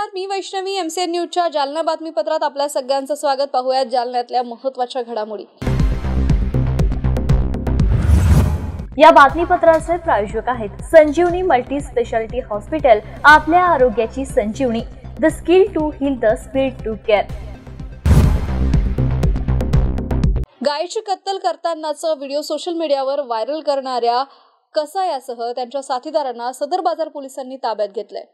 नमस्कार, मी वैष्णवी. एमसीएन न्यूजच्या जालना बातमीपत्रात आपल्या सगळ्यांचं स्वागत. पाहूयात जालन्यातल्या महत्त्वाच्या घडामोडी. या बातमीपत्राचे प्रायोजक आहेत संजीवनी मल्टी स्पेशालिटी हॉस्पिटल. आपल्या आरोग्याची संजीवनी. The skill to heal, the speed to care. गायीची कत्तल करतानाचा व्हिडिओ सोशल मीडियावर व्हायरल करणाऱ्या कसायासह त्यांच्या साथीदारांना सदर बाजार पोलिसांनी ताब्यात घेतलंय.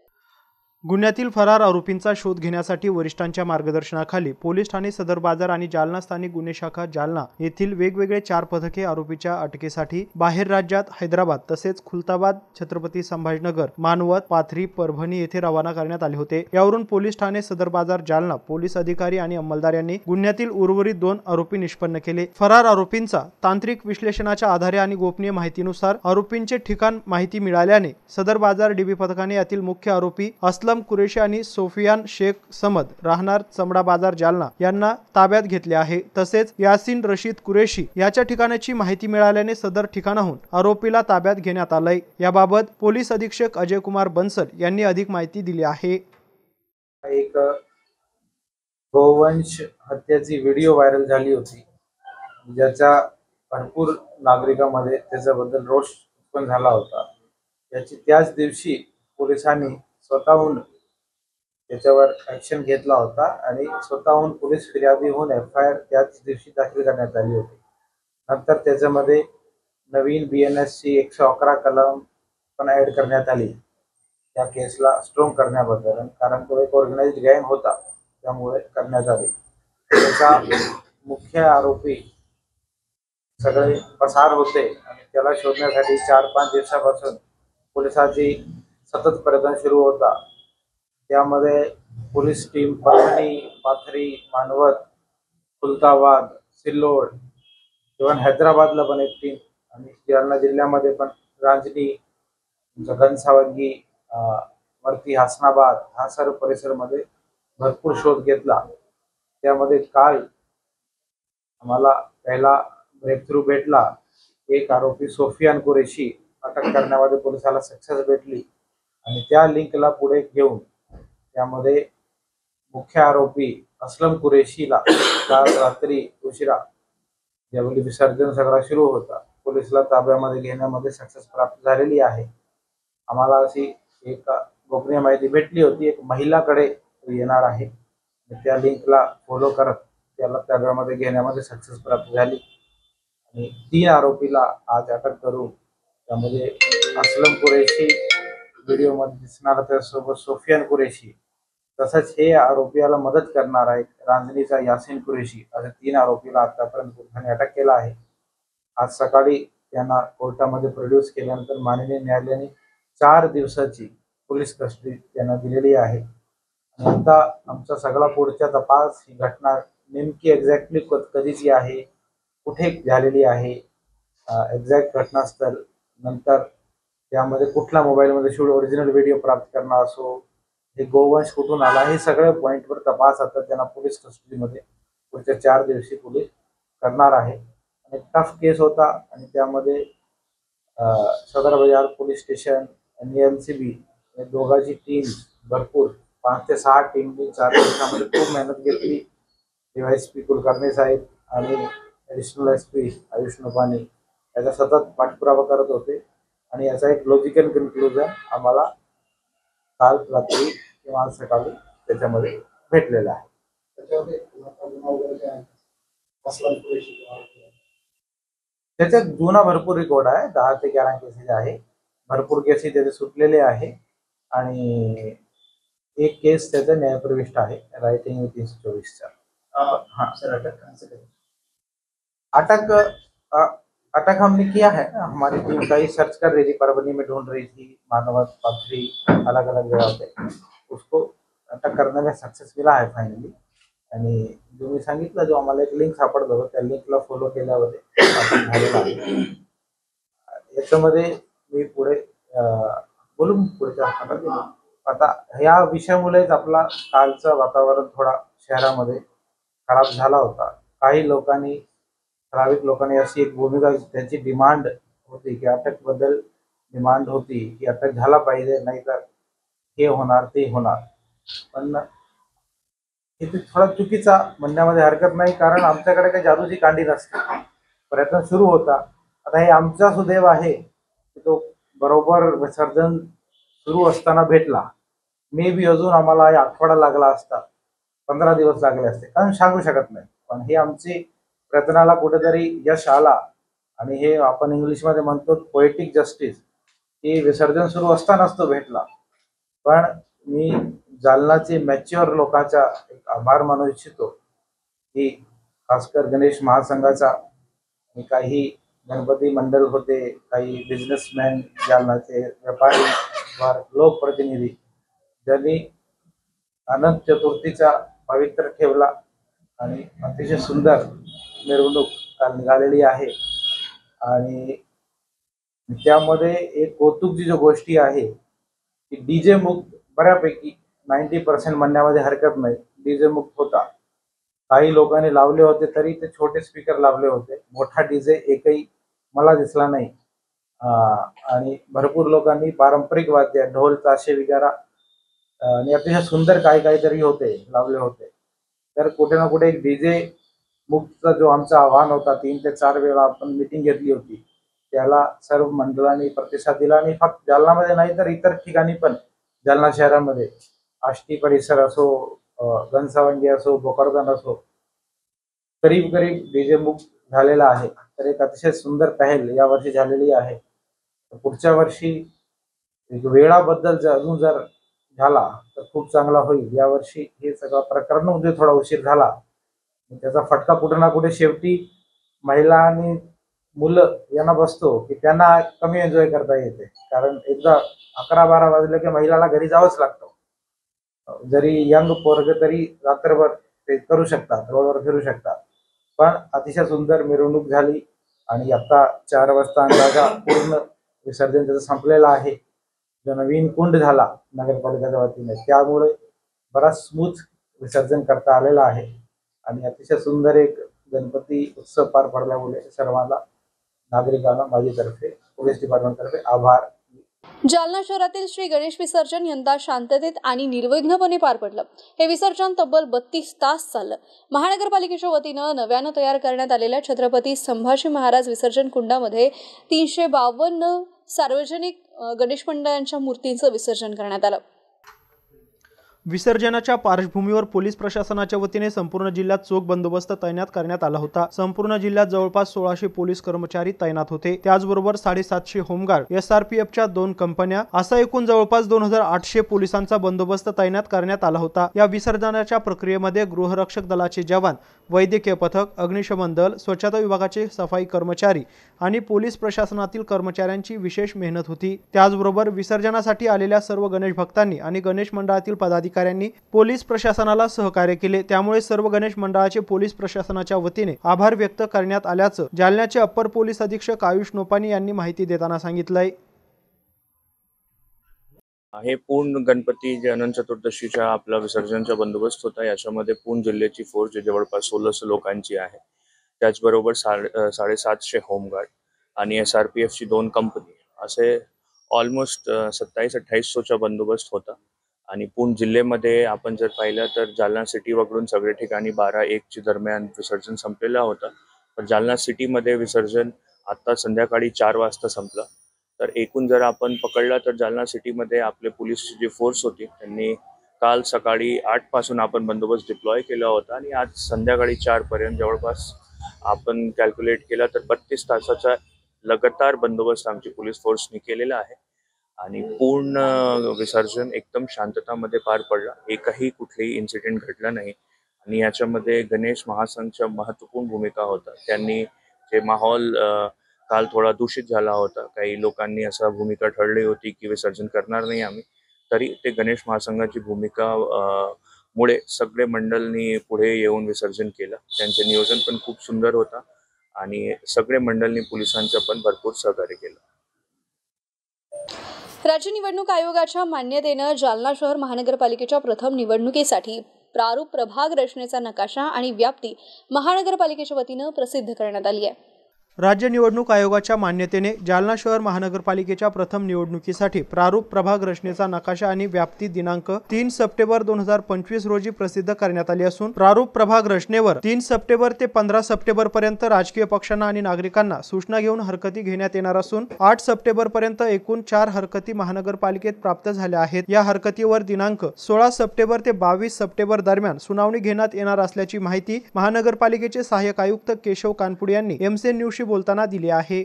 गुन्ह्यातील फरार आरोपींचा शोध घेण्यासाठी वरिष्ठांच्या मार्गदर्शनाखाली पोलीस ठाणे सदर बाजार आणि जालना स्थानिक गुन्हे शाखा जालना येथील वेगवेगळे 4 पथके आरोपीच्या अटकेसाठी बाहेर राज्यात हैदराबाद तसेच खुलताबाद, छत्रपती संभाजीनगर, मानवत, पाथरी, परभणी येथे रवाना करण्यात आले होते. यावरून पोलीस ठाणे सदर बाजार जालना पोलीस अधिकारी आणि अंमलदार यांनी गुन्ह्यातील उर्वरित 2 आरोपी निष्पन्न केले. फरार आरोपींचा तांत्रिक विश्लेषणाच्या आधारे आणि गोपनीय माहितीनुसार आरोपींचे ठिकाण माहिती मिळाल्याने सदर बाजार डीबी पथकाने यातील मुख्य आरोपी असलम कुरेशी आणि सोफियान शेख समद राहणार चमडा बाजार जालना यांना ताब्यात घेतले आहे. तसेच यासीन रशीद कुरेशी याच्या ठिकाणाची माहिती मिळाल्याने सदर ठिकाणाहून आरोपीला ताब्यात घेण्यात आलंय. याबाबत पोलीस अधीक्षक अजय कुमार बन्सल यांनी अधिक माहिती दिली आहे. एक गोवंश हत्याची व्हिडिओ व्हायरल झाली होती, ज्याच्या भरपूर नागरिकांमध्ये त्याच्याबद्दल रोष उत्पन्न झाला होता. याची त्याच दिवशी पोलिसांनी स्वतःहून त्याच्यावर ऍक्शन घेतला होता आणि स्वतःहून पोलीस फिर्यादी होऊन FIR त्याच दिवशी दाखल करण्यात आली होती. नंतर त्याच्यामध्ये नवीन BNSची 111 कलम पण ऍड करण्यात आली त्या केसला स्ट्रॉंग करण्याबद्दल, कारण तो एक ऑर्गनाइज्ड गँग होता त्यामुळे करण्यात आली. त्याचा मुख्य आरोपी सगळे पसार होते आणि त्याला शोधण्यासाठी 4-5 दिवसापासून पोलिसांची सतत प्रयत्न सुरू होता. त्यामध्ये police team Parbhani, Pathri, Manwat, Khuldabad, Sillod, even हैदराबादला पण एक टीम आणि जालना जिल्ह्यामध्ये पण रांजणी, घनसावंगी, वरती हसनाबाद हा सर्व परिसरमध्ये भरपूर शोध घेतला. त्यामध्ये काल आम्हाला पहिला ब्रेक थ्रू भेटला. एक आरोपी सोफियान कुरेशी अटक करण्यामध्ये पोलिसाला सक्सेस भेटली आणि त्या लिंकला पुढे घेऊन त्यामध्ये मुख्य आरोपी असलम कुरेशीला काल रात्री उशिरा ज्यावेळी विसर्जन सगळा सुरू होता पोलिसला ताब्यामध्ये घेण्यामध्ये सक्सेस प्राप्त झालेली आहे. आम्हाला अशी एक गोपनीय माहिती भेटली होती, एक महिलाकडे येणार आहे, त्या लिंकला फॉलो करत त्याला ताब्यामध्ये घेण्यामध्ये सक्सेस प्राप्त झाली आणि 3 आरोपीला आज अटक करून त्यामध्ये असलम कुरेशी व्हिडिओमध्ये दिसणारा, त्यासोबत सोफियान कुरेशी, तसंच हे आरोपीला मदत करणार आहे रांजणीचा यासीन कुरेशी, असे 3 आरोपीला आतापर्यंत पोलिसांनी अटक केला आहे. आज सकाळी त्यांना कोर्टामध्ये प्रोड्यूस केल्यानंतर माननीय न्यायालयाने 4 दिवसाची पोलीस कस्टडी त्यांना दिलेली आहे. आणि आता आमचा सगळा पुढचा तपास, ही घटना नेमकी एक्झॅक्टली कधीची आहे, कुठे झालेली आहे, एक्झॅक्ट घटनास्थळ, नंतर त्यामध्ये कुठल्या मोबाईलमध्ये शूट ओरिजिनल व्हिडिओ प्राप्त करणार असो, हे गोवंश कुठून आला, हे सगळ्या पॉईंटवर तपास आता त्यांना पोलीस कस्टडीमध्ये पुढच्या 4 दिवशी पोलीस करणार आहे. आणि टफ केस होता आणि त्यामध्ये सदर बाजार पोलीस स्टेशन आणि MCB या दोघांची टीम भरपूर 5 ते 6 टीमनी 4 दिवसामध्ये खूप मेहनत घेतली. DYSP कुलकर्णी साहेब आणि ॲडिशनल SP आयुष नपानी याचा सतत पाठपुरावा करत होते आणि याचा एक लॉजिकल कन्क्लुजन आम्हाला काल रात्री किंवा आज सकाळी त्याच्यामध्ये भेटलेला आहे. त्याच्यात जुना भरपूर रेकॉर्ड आहे, 10 ते 11 केसेस आहे, भरपूर केसेस त्याचे सुटलेले आहे आणि एक केस त्याचा न्यायप्रविष्ट आहे रायटिंग 324चा. अटक हमने किया है, हमारी टीम का ही सर्च कर रही थी, परभनी में ढूंढ रही थी, मानवत, पाथरी, अलग अलग जगह पे उसको अटक करने में सक्सेस मिला है फायनली. आणि जो मी सांगितलं, जो आम्हाला एक लिंक सापडलं होतं त्या लिंकला फॉलो केल्यावर झालेला आहे. याच्यामध्ये मी पुढे बोलून पुढच्या आता ह्या विषयामुळेच आपला कालचं वातावरण थोडा शहरामध्ये खराब झाला होता. काही लोकांनी, ठराविक लोकांनी अशी एक भूमिका, त्यांची डिमांड होती की अटक बद्दल डिमांड होती की अटक झाला पाहिजे, नाहीतर हे होणार ते होणार. पण इथे थोडा चुकीचा म्हणण्यामध्ये हरकत नाही, कारण आमच्याकडे काही जादूची कांडी नसते. प्रयत्न सुरू होता. आता हे आमचा सुदैव आहे की तो बरोबर विसर्जन सुरू असताना भेटला. मे बी अजून आम्हाला आठवडा लागला असता, 15 दिवस लागले असते, कारण सांगू शकत नाही. पण हे आमची प्रयत्नाला कुठेतरी यश आला. आणि हे आपण इंग्लिशमध्ये म्हणतो पोएटिक जस्टिस, की विसर्जन सुरू असतानाच तो भेटला. पण मी जालनाचे मॅच्युअर लोकांचा एक आभार मानू इच्छितो, की खासकर गणेश महासंघाचा आणि काही गणपती मंडळ होते, काही बिझनेसमॅन, जालनाचे व्यापारी, लोकप्रतिनिधी, ज्यांनी अनंत चतुर्थीचा पवित्र ठेवला आणि अतिशय सुंदर मिरवणूक काल निघालेली आहे. आणि त्यामध्ये एक कौतुकची जो गोष्टी आहे की डीजे मुक्त बऱ्यापैकी 90% म्हणण्यामध्ये हरकत नाही, डीजे मुक्त होता. काही लोकांनी लावले होते तरी ते छोटे स्पीकर लावले होते, मोठा डीजे एकही मला दिसला नाही. आणि भरपूर लोकांनी पारंपरिक वाद्य, ढोल, ताशे वगैरे आणि अतिशय सुंदर काहीतरी होते लावले होते. तर कुठे ना कुठे एक डीजे मुक्तचा जो आमचा आव्हान होता, 3 ते 4 वेळा आपण मीटिंग घेतली होती, त्याला सर्व मंडळांनी प्रतिसाद दिला. आणि फक्त जालनामध्ये नाही तर इतर ठिकाणी पण, जालना शहरामध्ये आष्टी परिसर असो, घनसावंगी असो, भोकरदन असो, करीब डीजे मुक्त झालेला आहे. तर एक अतिशय सुंदर पहल यावर्षी झालेली आहे. पुढच्या वर्षी एक वेळाबद्दल अजून जर झाला तर खूप चांगला होईल. यावर्षी हे सगळं प्रकरण म्हणजे थोडा उशीर झाला, त्याचा फटका कुठे ना कुठे शेवटी महिला आणि मुलं यांना बसतो, की त्यांना कमी एन्जॉय करता येते. कारण एकदा 11-12 वाजले की महिलाला घरी जावंच लागतं. जरी यंग पोरग तरी रात्रभर ते करू शकतात, रोडवर फिरू शकतात. पण अतिशय सुंदर मिरवणूक झाली आणि आता 4 वाजता अंदाजा पूर्ण विसर्जन त्याचं संपलेलं आहे. जो नवीन कुंड झाला नगरपालिकेच्या वतीने, त्यामुळे बराच स्मूथ विसर्जन करता आलेलं आहे. आणि अतिशय सुंदर एक गणपती उत्सव पार पडल्यामुळे सर्वांना, नागरिकांना माझ्यातर्फे, पोलीस डिपार्टमेंटतर्फे आभार. जालना शहरातील श्री गणेश विसर्जन यंदा शांततेत आणि निर्विघ्नपणे पार पडलं. हे विसर्जन तब्बल 32 तास चाललं. महानगरपालिकेच्या वतीनं नव्यानं तयार करण्यात आलेल्या छत्रपती संभाजी महाराज विसर्जन कुंडामध्ये 352 सार्वजनिक गणेश मंडळांच्या मूर्तींचं विसर्जन करण्यात आलं. विसर्जनाच्या पार्श्वभूमीवर पोलीस प्रशासनाच्या वतीने संपूर्ण जिल्ह्यात चोख बंदोबस्त तैनात करण्यात आला होता. संपूर्ण जिल्ह्यात जवळपास 1600 पोलीस कर्मचारी तैनात होते. त्याचबरोबर 750 होमगार्ड, SRPFच्या 2 कंपन्या असा एकूण जवळपास 2800 पोलिसांचा बंदोबस्त तैनात करण्यात आला होता. या विसर्जनाच्या प्रक्रियेमध्ये गृहरक्षक दलाचे जवान, वैद्यकीय पथक, अग्निशमन दल, स्वच्छता विभागाचे सफाई कर्मचारी आणि पोलीस प्रशासनातील कर्मचाऱ्यांची विशेष मेहनत होती. त्याचबरोबर विसर्जनासाठी आलेल्या सर्व गणेश भक्तांनी आणि गणेश मंडळातील पदाधिकाऱ्यांनी पोलीस प्रशासनाला सहकार्य केले. त्यामुळे सर्व गणेश मंडळाचे पोलीस प्रशासनाच्या वतीने आभार व्यक्त करण्यात आल्याचं जालन्याचे अप्पर पोलीस अधीक्षक आयुष नोपानी यांनी माहिती देताना सांगितलंय. हे पूर्ण गणपती जे अनंत चतुर्दशीच्या आपला विसर्जनचा बंदोबस्त होता. याच्यामध्ये पूर्ण जिल्ह्याची फोर्स जे जवळपास 1600 लोकांची आहे, त्याचबरोबर 750 होमगार्ड आणि SRPFची 2 कंपनी, असे ऑलमोस्ट 27-2800चा बंदोबस्त होता. आणि पूर्ण जिल्ह्यामध्ये आपण जर पाहिलं तर जालना सिटी वगळून सगळे ठिकाणी 12-1च्या दरम्यान विसर्जन संपलेला होता. पण जालना सिटीमध्ये विसर्जन आता संध्याकाळी 4 वाजता संपलं. तर एकूण जर आपण पकडला तर जालना सिटीमध्ये आपले पोलीसची जी फोर्स होती, त्यांनी काल सकाळी 8 पासून आपण बंदोबस्त डिप्लॉय केला होता आणि आज संध्याकाळी 4 पर्यंत जवळपास आपण कॅल्क्युलेट केला तर 32 तासाचा लगातार बंदोबस्त आमची पोलीस फोर्सने केलेला आहे. आणि पूर्ण विसर्जन एकदम शांततामध्ये पार पडला. एकही कुठलेही इन्सिडेंट घडला नाही. आणि याच्यामध्ये गणेश महासंघच्या महत्त्वपूर्ण भूमिका होता. त्यांनी जे माहोल काल थोडा दूषित झाला होता, काही लोकांनी असा भूमिका ठरली होती की विसर्जन करणार नाही आम्ही, तरी ते गणेश महासंघाची भूमिका मुळे सगळे मंडळांनी पुढे येऊन विसर्जन केलं. त्यांचे नियोजन पण खूप सुंदर होता आणि सगळे मंडळांनी पोलिसांचं पण भरपूर सहकार्य केलं. राज्य निवडणूक आयोगाच्या मान्यतेनं जालना शहर महानगरपालिकेच्या प्रथम निवडणुकीसाठी प्रारूप प्रभाग रचनेचा नकाशा आणि व्याप्ती महानगरपालिकेच्या वतीनं प्रसिद्ध करण्यात आली आहे. राज्य निवडणूक आयोगाच्या मान्यतेने जालना शहर महानगरपालिकेच्या प्रथम निवडणुकीसाठी प्रारूप प्रभाग रचनेचा नकाशा आणि व्याप्ती दिनांक 3 सप्टेंबर 2025 रोजी प्रसिद्ध करण्यात आली असून प्रारूप प्रभाग रचनेवर 3 सप्टेंबर ते 15 सप्टेंबर पर्यंत राजकीय पक्षांना आणि नागरिकांना सूचना घेऊन हरकती घेण्यात येणार असून 8 सप्टेंबर पर्यंत एकूण 4 हरकती महानगरपालिकेत प्राप्त झाल्या आहेत। या हरकतीवर दिनांक 16 सप्टेंबर ते 22 सप्टेंबर दरम्यान सुनावणी घेण्यात येणार असल्याची माहिती महानगरपालिकेचे सहाय्यक आयुक्त केशव कानपुडे यांनी एमसीएन न्यूजशी बोलताना दिली आहे।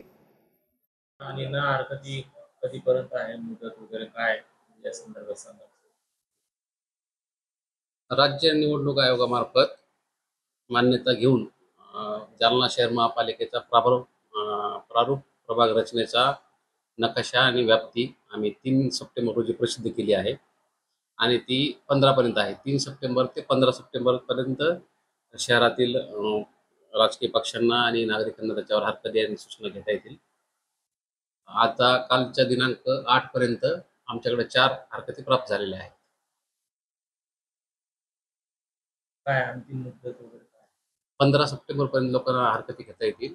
आणि ना हरकती कधीपर्यंत आहे, मुदत वगैरे काय या संदर्भात सांगा। राज्य निवडणूक आयोगामार्फत मान्यता घेऊन जालना शहर महापालिकेचा प्रारूप प्रभाग रचनेचा नकाशा आणि व्याप्ती आम्ही 3 सप्टेंबर रोजी प्रसिद्ध केली आहे आणि ती 15 पर्यंत आहे। 3 सप्टेंबर ते 15 सप्टेंबर पर्यंत शहरातील राजकीय पक्षांना आणि नागरिकांना त्याच्यावर हरकती आणि सूचना घेता येतील। आता कालच्या दिनांक 8 पर्यंत आमच्याकडे 4 हरकती प्राप्त झालेल्या आहेत। काय अंतिम मुदत वगैरे काय? 15 सप्टेंबर पर्यंत लोकांना हरकती घेता येतील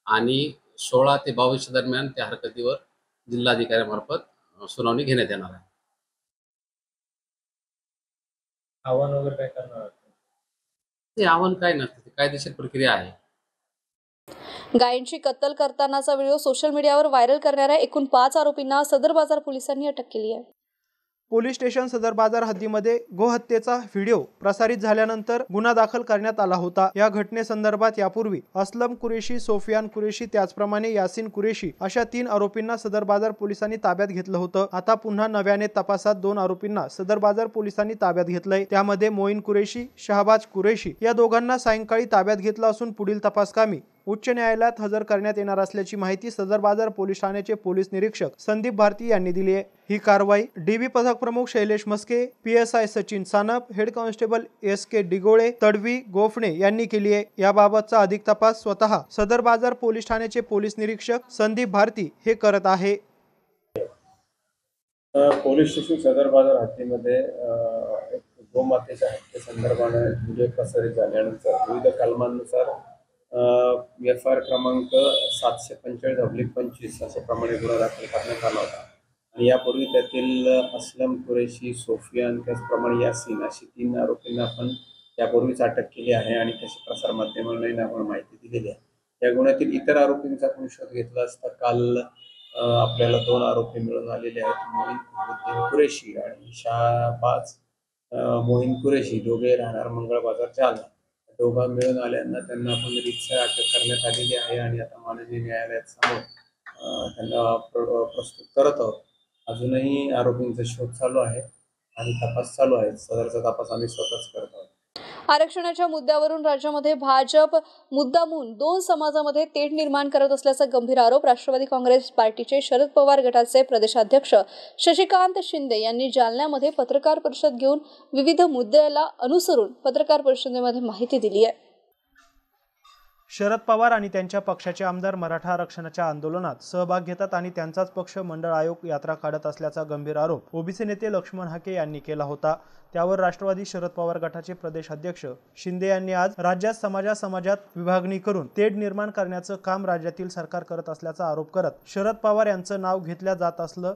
आणि 16 ते 22 दरम्यान त्या हरकतीवर जिल्हाधिकाऱ्यांमार्फत सुनावणी घेण्यात येणार आहे। आव्हान वगैरे काय करणार? ते आव्हान काय नसतं, ते कायदेशीर प्रक्रिया आहे। गायींची कत्तल करतानाचा व्हिडिओ सोशल मीडियावर व्हायरल करणाऱ्या एकूण 5 आरोपींना सदर बाजार पोलिसांनी अटक केली आहे। पोलीस स्टेशन सदर बाजार हद्दीमध्ये गोहत्येचा व्हिडिओ प्रसारित झाल्यानंतर गुन्हा दाखल करण्यात आला होता। या घटनेसंदर्भात यापूर्वी असलम कुरेशी, सोफियान कुरेशी त्याचप्रमाणे यासिन कुरेशी अशा 3 आरोपींना सदर बाजार पोलिसांनी ताब्यात घेतलं होतं। आता पुन्हा नव्याने तपासात 2 आरोपींना सदर बाजार पोलिसांनी ताब्यात घेतलंय। त्यामध्ये मोईन कुरेशी, शहबाज कुरेशी या दोघांना सायंकाळी ताब्यात घेतलं असून पुढील तपासकामी उच्च न्यायालयात हजर करण्यात येणार असल्याची माहिती सदर बाजार पोलीस ठाण्याचे पोलीस निरीक्षक संदीप भारती यांनी दिली आहे। ही कारवाई डीबी पथक प्रमुख Shailesh Maske, PSI Sachin Sanap, head constable SK Digole, Tadvi Gophane यांनी केली आहे। याबाबतचा अधिक तपास स्वतः सदर बाजार पोलीस ठाण्याचे पोलीस निरीक्षक संदीप भारती हे करत आहे। पोलीस स्टेशन सदर बाजार हद्दीमध्ये गोमातेच्या हत्येसंदर्भाने व्हिडिओ प्रसारित झाल्यानंतर विविध कलमांनुसार FIR क्रमांक 745/25 अशाप्रमाणे गुन्हा दाखल करण्यात आला होता आणि यापूर्वी त्यातील असलम कुरेशी, सोफियान त्याचप्रमाणे यासिन अशी 3 आरोपींना आपण यापूर्वीच अटक केली आहे आणि तशी प्रसारमाध्यमांनाही आपण माहिती दिलेली आहे। या गुन्ह्यातील इतर आरोपींचा आपण शोध घेतला असता काल आपल्याला 2 आरोपी मिळून आलेले आहेत, मोईन कुरेशी आणि शहबाज मोईन कुरेशी, दोघे राहणार मंगळ बाजार जालना। दोघा मिळून आल्यांना त्यांना आपण रितसर अटक करण्यात आलेली आहे आणि आता माननीय न्यायालयात समोर त्यांना प्रस्तुत करत आहोत। अजूनही आरोपींचा शोध चालू आहे आणि तपास चालू आहे। सदरचा तपास आम्ही स्वतःच करत आहोत। आरक्षणाच्या मुद्द्यावरून राज्यामध्ये भाजप मुद्दामून 2 समाजामध्ये तेढ निर्माण करत असल्याचा गंभीर आरोप राष्ट्रवादी काँग्रेस पार्टीचे शरद पवार गटाचे प्रदेशाध्यक्ष शशिकांत शिंदे यांनी जालन्यामध्ये पत्रकार परिषद घेऊन विविध मुद्द्याला अनुसरून पत्रकार परिषदेमध्ये माहिती दिली आहे। शरद पवार आणि त्यांच्या पक्षाचे आमदार मराठा आरक्षणाच्या आंदोलनात सहभाग घेतात आणि त्यांचाच पक्ष मंडळ आयोग यात्रा काढत असल्याचा गंभीर आरोप ओबीसी नेते लक्ष्मण हाके यांनी केला होता। त्यावर राष्ट्रवादी शरद पवार गटाचे प्रदेश अध्यक्ष शिंदे यांनी आज राज्यात समाजात विभागणी करून तेढ निर्माण करण्याचं काम राज्यातील सरकार करत असल्याचा आरोप करत शरद पवार यांचं नाव घेतलं जात असलं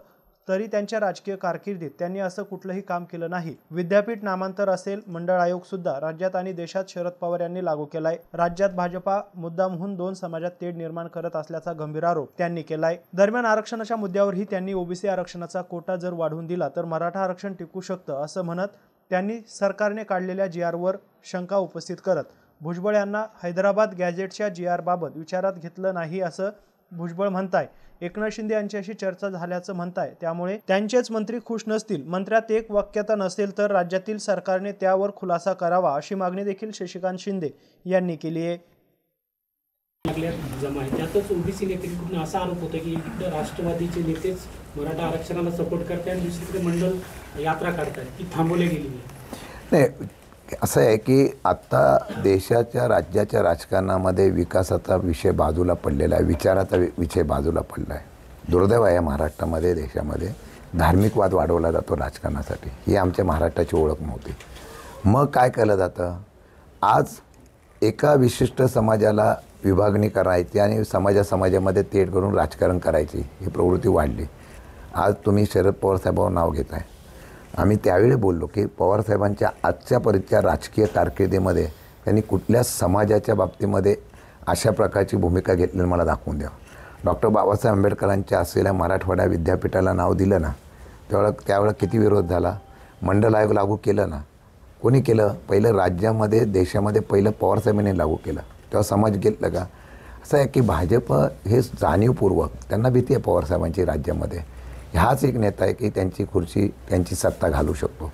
तरी त्यांच्या राजकीय कारकिर्दीत त्यांनी असं कुठलंही काम केलं नाही। विद्यापीठ नामांतर असेल, मंडळ आयोग सुद्धा राज्यात आणि देशात शरद पवार यांनी लागू केलाय। राज्यात भाजपा मुद्दामहून 2 समाजात तेढ निर्माण करत असल्याचा गंभीर आरोप त्यांनी केलाय। दरम्यान आरक्षणाच्या मुद्द्यावरही त्यांनी ओबीसी आरक्षणाचा कोटा जर वाढवून दिला तर मराठा आरक्षण टिकू शकतं असं म्हणत त्यांनी सरकारने काढलेल्या GR-वर शंका उपस्थित करत भुजबळ यांना हैदराबाद गॅझेटच्या GR बाबत विचारात घेतलं नाही असं भुजबळ म्हणताय। एकनाथ शिंदे यांच्याशी चर्चा झाल्याचं म्हणताय, त्यामुळे त्यांचेच मंत्री खुश नसतील, मंत्र्यात एक वाक्यता नसेल तर राज्यातील सरकारने त्यावर खुलासा करावा अशी मागणी देखील शशिकांत शिंदे यांनी केली आहे। त्यातच ओबीसी नेत्यांकडून असा आरोप होता की राष्ट्रवादीचे नेतेच मराठा आरक्षणाला सपोर्ट करतात आणि दुसरीकडे मंडळ यात्रा काढतात ती थांबवली गेली नाही। असं आहे की आत्ता देशाच्या राज्याच्या राजकारणामध्ये विकासाचा विषय बाजूला पडलेला आहे, विचाराचा विषय बाजूला पडला आहे। दुर्दैव आहे महाराष्ट्रामध्ये, देशामध्ये धार्मिक वाद वाढवला जातो राजकारणासाठी, ही आमच्या महाराष्ट्राची ओळख नव्हती। मग काय केलं जातं, आज एका विशिष्ट समाजाला विभागणी करायची आणि समाजामध्ये तेढ करून राजकारण करायची ही प्रवृत्ती वाढली. आज तुम्ही शरद पवार साहेबांवर नाव घेत आहे. आम्ही त्यावेळी बोललो की पवारसाहेबांच्या आजच्यापर्यंतच्या राजकीय कारकिर्दीमध्ये त्यांनी कुठल्या समाजाच्या बाबतीमध्ये अशा प्रकारची भूमिका घेतलेली मला दाखवून द्या. डॉक्टर बाबासाहेब आंबेडकरांच्या असलेल्या मराठवाडा विद्यापीठाला नाव दिलं ना, त्यावेळेला किती विरोध झाला. मंडल आयोग लागू केलं ना, कोणी केलं? पहिलं राज्यामध्ये देशामध्ये पहिलं पवारसाहेबांनी लागू केलं. तेव्हा समाज घेतलं का? असं आहे की भाजप हे जाणीवपूर्वक त्यांना भीती आहे पवारसाहेबांची राज्यामध्ये. हाच एक नेता आहे की त्यांची खुर्ची त्यांची सत्ता घालू शकतो.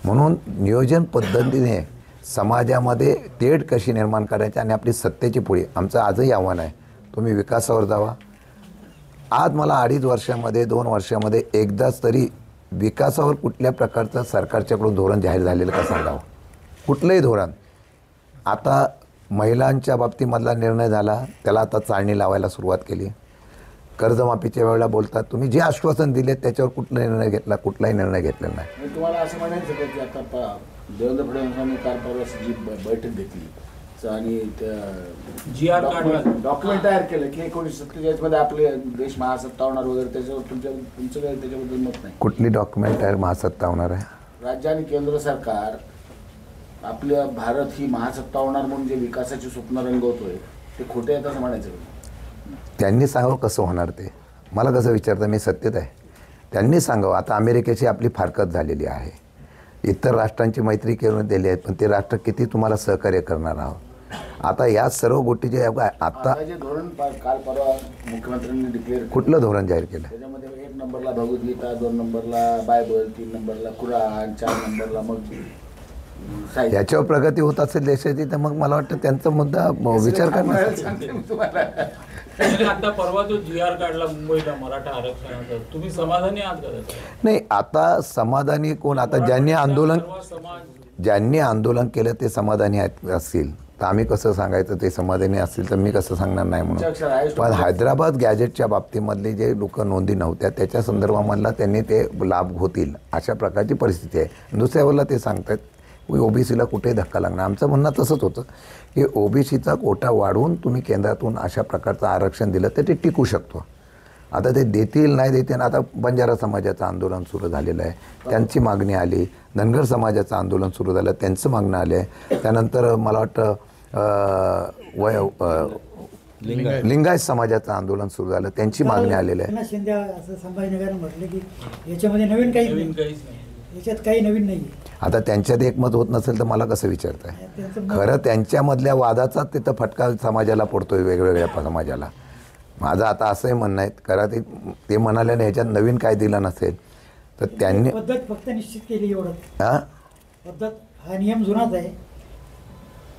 म्हणून नियोजन पद्धतीने समाजामध्ये तेढ कशी निर्माण करायची आणि आपली सत्तेची पुढे आमचं आजही आव्हान आहे, तुम्ही विकासावर जावा. आज मला 2.5 वर्षामध्ये 2 वर्षामध्ये एकदाच तरी विकासावर कुठल्या प्रकारचं सरकारच्याकडून धोरण जाहीर झालेलं का सांगावं. कुठलंही धोरण. आता महिलांच्या बाबतीमधला निर्णय झाला, त्याला आता चाळणी लावायला सुरुवात केली. कर्जमाफीच्या वेळेला बोलतात तुम्ही जे आश्वासन दिले त्याच्यावर कुठला निर्णय घेतला? कुठलाही निर्णय घेतलेला नाही. तुम्हाला असं म्हणायचं का की आता देवेंद्र फडणवीसांनी काल परवा जी बैठक घेतली आणि डॉक्युमेंट तयार केलं की 1947 मध्ये आपले देश महासत्ता होणार वगैरे, त्याच्यावर तुमचं काही त्याच्याबद्दल मत नाही? कुठली डॉक्युमेंट तयार महासत्ता होणार आहे? राज्य आणि केंद्र सरकार आपलं भारत ही महासत्ता होणार म्हणून जे विकासाची स्वप्न रंगवतोय ते खोटे आहेत असं म्हणायचं? त्यांनी सांगावं कसं होणार ते. मला कसं विचारतं, मी सत्तेत आहे. त्यांनी सांगावं. आता अमेरिकेची आपली फारकत झालेली आहे, इतर राष्ट्रांची मैत्री करून दिली आहेत, पण ते राष्ट्र किती तुम्हाला सहकार्य करणार आहोत. आता या सर्व गोष्टी जे आता जे धोरण काल परवा मुख्यमंत्र्यांनी डिक्लेअर कुठलं धोरण जाहीर केलं? त्याच्यामध्ये 1 नंबरला भगवद्गीता, 2 नंबरला बायबल, 3 नंबरला कुराण, 4 नंबरला मग याच्यावर प्रगती होत असेल देशाची तर मग मला वाटतं त्यांचा मुद्दा विचार करणार. आता परवा जो GR काढला मुंबईला मराठा आरक्षणाचा, तुम्ही समाधानी आहात का? नाही, आता समाधानी कोण? आता ज्यांनी आंदोलन केलं ते समाधानी असतील तर आम्ही कसं सांगायचं ते समाधानी असतील तर मी कसं सांगणार नाही म्हणून. पण हैदराबाद गॅजेटच्या बाबतीमधले जे लोक नोंदी नव्हत्या त्याच्या संदर्भामधला त्यांनी ते लाभ होतील अशा प्रकारची परिस्थिती आहे. दुसऱ्यावरला ते सांगतात ओबीसीला कुठेही धक्का लागणार. आमचं म्हणणं तसंच होतं की ओबीसीचा कोटा वाढवून तुम्ही केंद्रातून अशा प्रकारचं आरक्षण दिलं तर ते टिकू शकतो. आता ते देतील नाही देतील. आता बंजारा समाजाचं आंदोलन सुरू झालेलं आहे, त्यांची मागणी आली. धनगर समाजाचं आंदोलन सुरू झालं, त्यांचं मागणं आलं आहे. त्यानंतर मला वाटतं लिंगायत समाजाचं आंदोलन सुरू झालं, त्यांची मागणी आलेली आहे. शिंदे असं संभाजीनगर म्हटलं की याच्यामध्ये नवीन काहीच नाही, याच्यात काही नवीन नाही. आता त्यांच्यात एकमत होत नसेल तर मला कसं विचारताय? खरं त्यांच्यामधल्या वादाचा तिथं फटका समाजाला पडतोय, वेगवेगळ्या समाजाला. माझं आता असंही म्हणणं आहे, खरं ते म्हणाल्याने ह्याच्यात नवीन काय दिलं नसेल तर त्यांनी पद्धत फक्त निश्चित केली एवढं. पद्धत हा नियम जुनाच आहे,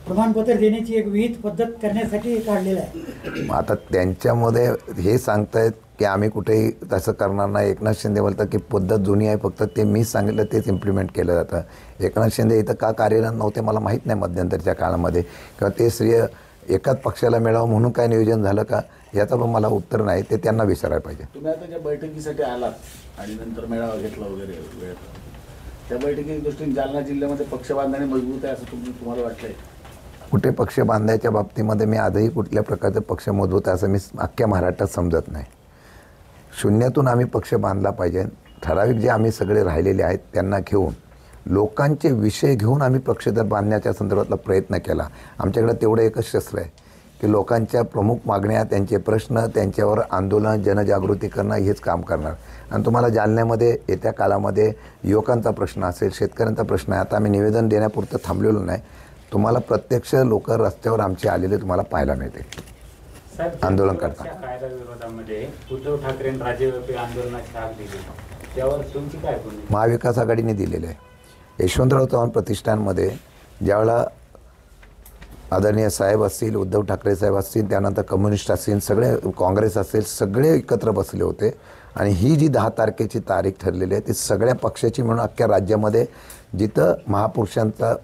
प्रमाणपत्र देण्याची एक विहित पद्धत करण्यासाठी काढलेला आहे. आता त्यांच्यामध्ये हे सांगतायत की आम्ही कुठेही तसं करणार नाही. एकनाथ शिंदे बोलतात की पद्धत जुनी आहे, फक्त ते मी सांगितलं तेच इम्प्लिमेंट केलं जातं. एकनाथ शिंदे इथं का कार्यरत नव्हते मला माहीत नाही मध्यंतरच्या काळामध्ये, किंवा ते श्रेय एकाच पक्षाला मिळावं म्हणून काय नियोजन झालं का याचं पण मला उत्तर नाही, ते त्यांना विचारायला पाहिजे. तुम्ही आता ज्या बैठकीसाठी आलात आणि नंतर मेळावा घेतला वगैरे वेळ, त्या बैठकीच्या दृष्टीने जालना जिल्ह्यामध्ये पक्ष बांधणे मजबूत आहे असं तुम्हाला वाटतंय? कुठे पक्ष बांधायच्या बाबतीमध्ये मी आजही कुठल्या प्रकारचा पक्ष मजबूत आहे असं मी अख्ख्या महाराष्ट्रात समजत नाही. शून्यातून आम्ही पक्ष बांधला पाहिजे. ठराविक जे आम्ही सगळे राहिलेले आहेत त्यांना घेऊन लोकांचे विषय घेऊन आम्ही पक्ष जर बांधण्याच्या संदर्भातला प्रयत्न केला. आमच्याकडे तेवढं एकच शस्त्र आहे की लोकांच्या प्रमुख मागण्या, त्यांचे प्रश्न, त्यांच्यावर आंदोलन, जनजागृती करणं हेच काम करणार. आणि तुम्हाला जालन्यामध्ये येत्या काळामध्ये युवकांचा प्रश्न असेल, शेतकऱ्यांचा प्रश्न आहे. आता आम्ही निवेदन देण्यापुरतं थांबलेलो नाही, तुम्हाला प्रत्यक्ष लोक रस्त्यावर आमचे आलेले तुम्हाला पाहायला मिळतील आंदोलन करता. कायदा विरोधामध्ये उद्धव ठाकरेंनी राज्यव्यापी आंदोलनाची हाक दिली, त्यावर तुमची काय भूमिका? महाविकास आघाडीने दिलेलं आहे. यशवंतराव चव्हाण प्रतिष्ठानमध्ये ज्यावेळेला आदरणीय साहेब असतील, उद्धव ठाकरे साहेब असतील, त्यानंतर कम्युनिस्ट असतील, सगळे काँग्रेस असेल, सगळे एकत्र बसले होते. आणि ही जी 10 तारखेची तारीख ठरलेली आहे ती सगळ्या पक्षाची म्हणून अख्ख्या राज्यामध्ये जिथं महापुरुषांचा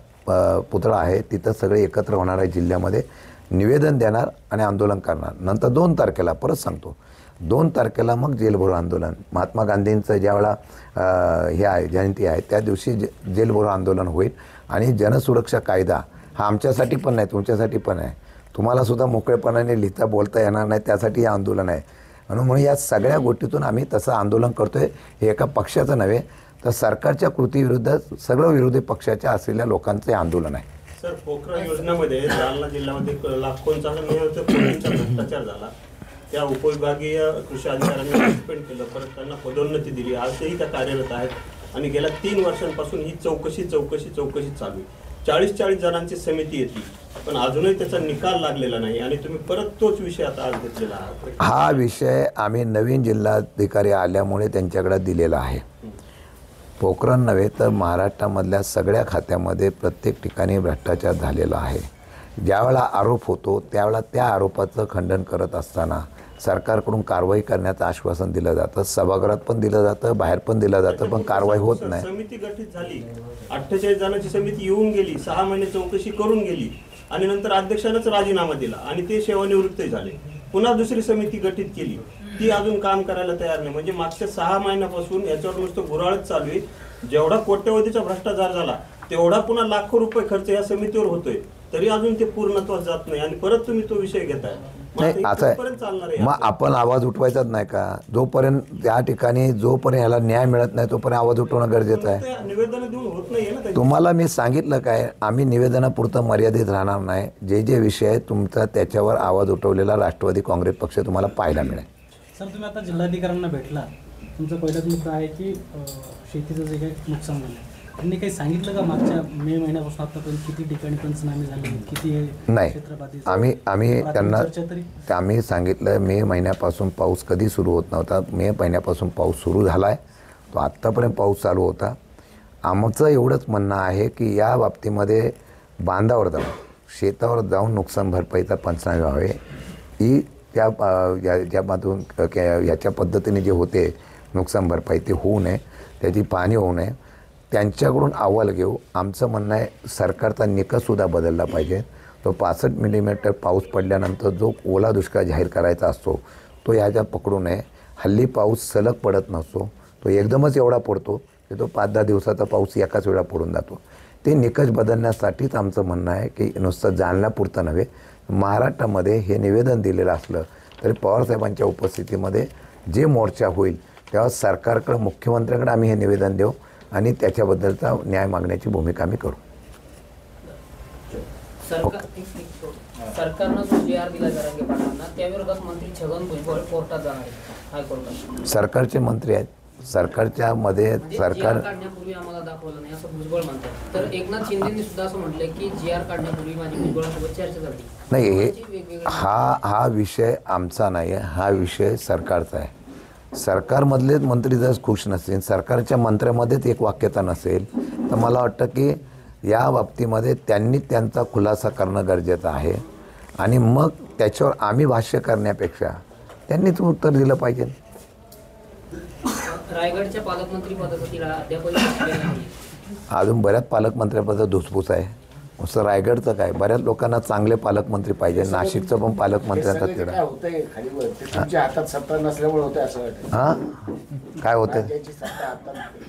पुतळा आहे तिथं सगळे एकत्र होणार आहे. जिल्ह्यामध्ये निवेदन देणार आणि आंदोलन करणार. नंतर 2 तारखेला परत सांगतो, 2 तारखेला मग जेलभरो आंदोलन. महात्मा गांधींचं ज्यावेळेला हे आहे जयंती आहे त्या दिवशी जेलभरो आंदोलन होईल. आणि जनसुरक्षा कायदा हा आमच्यासाठी पण नाही तुमच्यासाठी पण आहे. तुम्हाला सुद्धा मोकळेपणाने लिहिता बोलता येणार नाही, त्यासाठी हे आंदोलन आहे. म्हणून या सगळ्या गोष्टीतून आम्ही तसं आंदोलन करतो आहे. हे एका पक्षाचं नव्हे तर सरकारच्या कृतीविरुद्ध सगळं विरोधी पक्षाच्या असलेल्या लोकांचे आंदोलन आहे. सर, पोखरण योजनेमध्ये जालना जिल्ह्यामध्ये लाखोंचा भ्रष्टाचार झाला. त्या उपविभागीय कृषी अधिकाऱ्यांना सस्पेंड केलं, परत त्यांना पदोन्नती दिली. आजही त्या कार्यरत आहेत आणि गेल्या 3 वर्षांपासून ही चौकशी चालू आहे. 40 जणांची समिती येते, पण अजूनही त्याचा निकाल लागलेला नाही आणि तुम्ही परत तोच विषय आता आज घेतलेला आहात. हा विषय आम्ही नवीन जिल्हाधिकारी आल्यामुळे त्यांच्याकडे दिलेला आहे. पोखरण नव्हे तर महाराष्ट्रामधल्या सगळ्या खात्यामध्ये प्रत्येक ठिकाणी भ्रष्टाचार झालेला आहे. ज्यावेळेला आरोप होतो त्यावेळेला त्या आरोपाचं खंडन करत असताना सरकारकडून कारवाई करण्याचं आश्वासन दिलं जातं. सभागृहात पण दिलं जातं, बाहेर पण दिलं जातं, पण कारवाई होत नाही. समिती गठीत झाली, 48 जणांची समिती येऊन गेली, 6 महिने चौकशी करून गेली आणि नंतर अध्यक्षानंच राजीनामा दिला आणि ते सेवानिवृत्तही झाले. पुन्हा दुसरी समिती गठीत केली, ती अजून काम करायला तयार नाही. म्हणजे मागच्या 6 महिन्यापासून याच्यावर नुसतं गुराळच चालू आहे. जेवढा कोट्यवधीचा भ्रष्टाचार झाला तेवढा पुन्हा लाखो रुपये खर्च या समितीवर होतोय, तरी अजून ते पूर्णत्वास जात नाही आणि परत तुम्ही तो विषय घेताय. नाही, असं आहे. मग आपण आवाज उठवायचाच नाही का? जोपर्यंत त्या ठिकाणी जोपर्यंत याला न्याय मिळत नाही तोपर्यंत आवाज उठवणं गरजेचं आहे. निवेदन देऊन होत नाहीये ना. तुम्हाला मी सांगितलं काय, आम्ही निवेदनापुरतं मर्यादित राहणार नाही. जे विषय आहे तुमचा त्याच्यावर आवाज उठवलेला राष्ट्रवादी काँग्रेस पक्ष तुम्हाला पाहायला मिळेल. सर, तुम्ही आता जिल्हाधिकाऱ्यांना भेटला, तुमचा पहिलाच मुद्दा आहे की शेतीचं जे काही नुकसान झालं, त्यांनी काही सांगितलं का मागच्या मे महिन्यापासून आतापर्यंत किती ठिकाणी पंचनामे झाले, किती नाही. क्षेत्रपाती? आम्ही त्यांना आम्ही सांगितलं मे महिन्यापासून पाऊस कधी सुरू होत नव्हता. मे महिन्यापासून पाऊस सुरू झाला आहे, तो आत्तापर्यंत पाऊस चालू होता. आमचं एवढंच म्हणणं आहे की या बाबतीमध्ये बांधावर जाऊन शेतावर जाऊन नुकसान भरपाईचा पंचनामे व्हावे. ही ज्यामधून ह्याच्या पद्धतीने जे होते नुकसान भरपाई ते होऊ नये, त्याची पाहणी होऊ नये. त्यांच्याकडून अहवाल घेऊ. आमचं म्हणणं आहे सरकारचा निकषसुद्धा बदलला पाहिजे. तो 65 मिलीमीटर पाऊस पडल्यानंतर जो ओला दुष्काळ जाहीर करायचा असतो तो ह्याच्या पकडू नये. हल्ली पाऊस सलग पडत नसतो, तो एकदमच एवढा पडतो की तो 5-10 दिवसाचा पाऊस एकाच वेळा पडून जातो. ते निकष बदलण्यासाठीच आमचं म्हणणं आहे की नुसतं जालन्यापुरतं नव्हे, महाराष्ट्रामध्ये हे निवेदन दिलेलं असलं तरी पवारसाहेबांच्या उपस्थितीमध्ये जे मोर्चा होईल तेव्हा सरकारकडं मुख्यमंत्र्यांकडे आम्ही हे निवेदन देऊ आणि त्याच्याबद्दलचा न्याय मागण्याची भूमिका आम्ही करू. सरकारनं जो GR दिला जरांगे पाटलांना, त्याविरोधात मंत्री छगन भुजबळ कोर्टात जाणार आहे हायकोर्टात. सरकारचे मंत्री आहेत, सरकारच्या मध्ये सरकार काढण्यापूर्वी आम्हाला दाखवलं नाही असं भुजबळ म्हणतात. तर एकनाथ शिंदेंनी सुद्धा असं म्हटलंय की GR काढण्यापूर्वी माझी भुजबळासोबत चर्चा झाली. नाही, हे हा विषय आमचा नाही आहे, हा विषय सरकारचा आहे. सरकारमधलेच मंत्री जर खुश नसतील, सरकारच्या मंत्र्यामध्येच एक वाक्यता नसेल, तर मला वाटतं की या बाबतीमध्ये त्यांनी त्यांचा खुलासा करणं गरजेचं आहे आणि मग त्याच्यावर आम्ही भाष्य करण्यापेक्षा त्यांनीच उत्तर दिलं पाहिजे. रायगडच्या पालकमंत्री पदासाठी अजून बऱ्याच पालकमंत्र्यापद धुसफूस आहे. नुसतं रायगडचं काय, बऱ्याच लोकांना चांगले पालकमंत्री पाहिजे. नाशिकचं पण पालकमंत्री आता तुमच्या हातात सत्ता नसल्यामुळे होते असं वाटतं. हां, काय होतं